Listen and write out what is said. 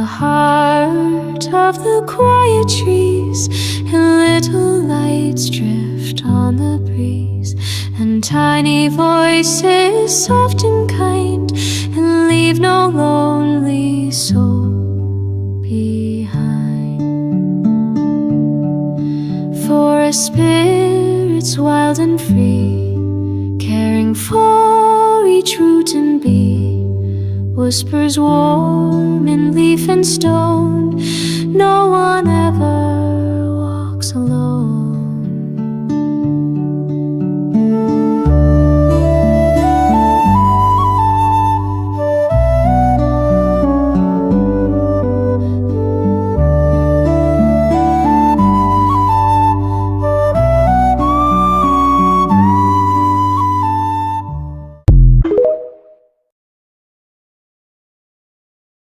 heart of the quiet trees, and little lights drift on the breeze, and tiny voices soft and kind, and leave no lonely soul behind. For a spirit's wild and free, caring for each root and bee, whispers warm in leaf and stone,